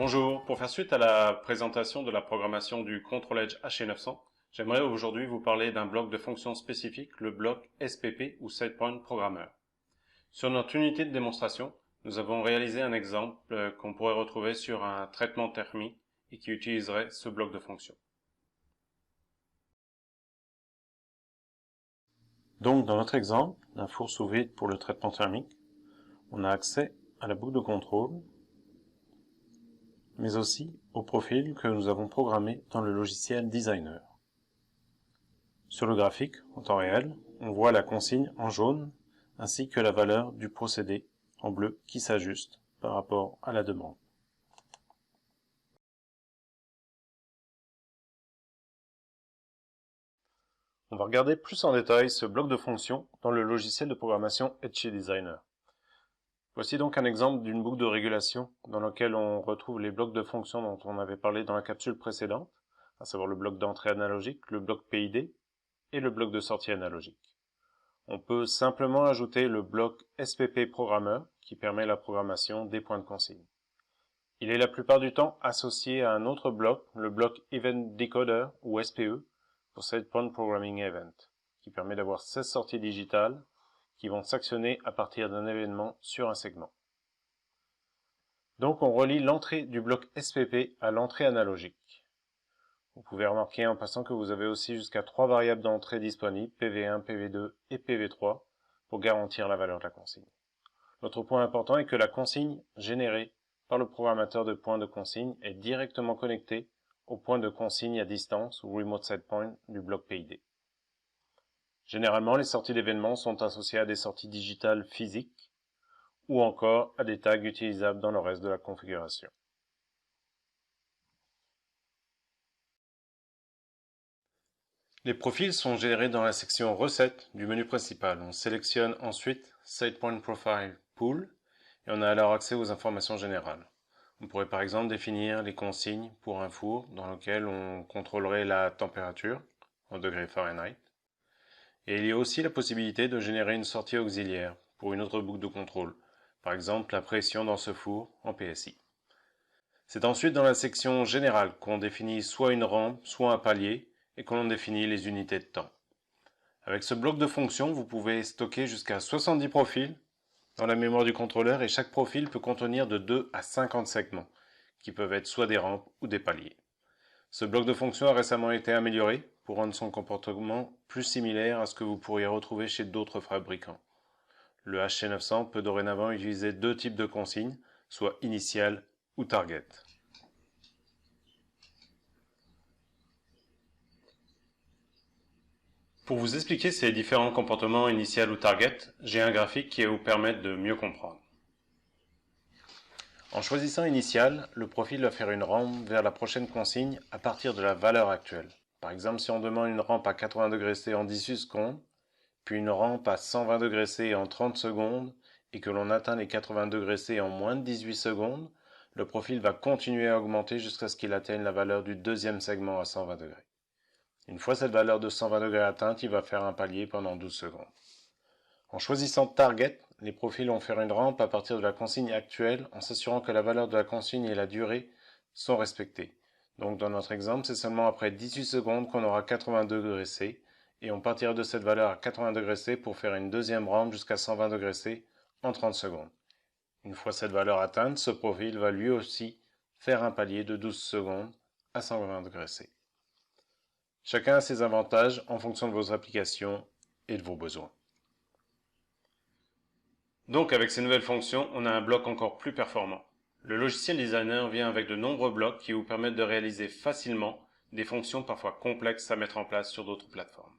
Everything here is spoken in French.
Bonjour, pour faire suite à la présentation de la programmation du Control Edge HC900, j'aimerais aujourd'hui vous parler d'un bloc de fonction spécifique, le bloc SPP ou SetPoint Programmer. Sur notre unité de démonstration, nous avons réalisé un exemple qu'on pourrait retrouver sur un traitement thermique et qui utiliserait ce bloc de fonction. Donc dans notre exemple d'un four sous vide pour le traitement thermique, on a accès à la boucle de contrôle, mais aussi au profil que nous avons programmé dans le logiciel Designer. Sur le graphique, en temps réel, on voit la consigne en jaune ainsi que la valeur du procédé en bleu qui s'ajuste par rapport à la demande. On va regarder plus en détail ce bloc de fonction dans le logiciel de programmation HC Designer. Voici donc un exemple d'une boucle de régulation dans laquelle on retrouve les blocs de fonction dont on avait parlé dans la capsule précédente, à savoir le bloc d'entrée analogique, le bloc PID et le bloc de sortie analogique. On peut simplement ajouter le bloc SPP Programmer qui permet la programmation des points de consigne. Il est la plupart du temps associé à un autre bloc, le bloc Event Decoder ou SPE pour SetPoint Programming Event, qui permet d'avoir 16 sorties digitales qui vont s'actionner à partir d'un événement sur un segment. Donc on relie l'entrée du bloc SPP à l'entrée analogique. Vous pouvez remarquer en passant que vous avez aussi jusqu'à 3 variables d'entrée disponibles, PV1, PV2 et PV3, pour garantir la valeur de la consigne. L'autre point important est que la consigne générée par le programmateur de points de consigne est directement connectée au point de consigne à distance ou Remote Set Point du bloc PID. Généralement, les sorties d'événements sont associées à des sorties digitales physiques ou encore à des tags utilisables dans le reste de la configuration. Les profils sont générés dans la section Recettes du menu principal. On sélectionne ensuite SetPoint Profile Pool et on a alors accès aux informations générales. On pourrait par exemple définir les consignes pour un four dans lequel on contrôlerait la température en degrés Fahrenheit. Et il y a aussi la possibilité de générer une sortie auxiliaire pour une autre boucle de contrôle, par exemple la pression dans ce four en PSI. C'est ensuite dans la section Générale qu'on définit soit une rampe, soit un palier, et que l'on définit les unités de temps. Avec ce bloc de fonctions, vous pouvez stocker jusqu'à 70 profils dans la mémoire du contrôleur et chaque profil peut contenir de 2 à 50 segments, qui peuvent être soit des rampes ou des paliers. Ce bloc de fonctions a récemment été amélioré pour rendre son comportement plus similaire à ce que vous pourriez retrouver chez d'autres fabricants. Le HC900 peut dorénavant utiliser deux types de consignes, soit initial ou target. Pour vous expliquer ces différents comportements initial ou target, j'ai un graphique qui va vous permettre de mieux comprendre. En choisissant initial, le profil va faire une rampe vers la prochaine consigne à partir de la valeur actuelle. Par exemple, si on demande une rampe à 80 degrés C en 18 secondes, puis une rampe à 120 degrés C en 30 secondes, et que l'on atteint les 80 degrés C en moins de 18 secondes, le profil va continuer à augmenter jusqu'à ce qu'il atteigne la valeur du deuxième segment à 120 degrés. Une fois cette valeur de 120 degrés atteinte, il va faire un palier pendant 12 secondes. En choisissant Target, les profils vont faire une rampe à partir de la consigne actuelle en s'assurant que la valeur de la consigne et la durée sont respectées. Donc dans notre exemple, c'est seulement après 18 secondes qu'on aura 80 degrés C et on partira de cette valeur à 80 degrés C pour faire une deuxième rampe jusqu'à 120 degrés C en 30 secondes. Une fois cette valeur atteinte, ce profil va lui aussi faire un palier de 12 secondes à 120 degrés C. Chacun a ses avantages en fonction de vos applications et de vos besoins. Donc avec ces nouvelles fonctions, on a un bloc encore plus performant. Le logiciel Designer vient avec de nombreux blocs qui vous permettent de réaliser facilement des fonctions parfois complexes à mettre en place sur d'autres plateformes.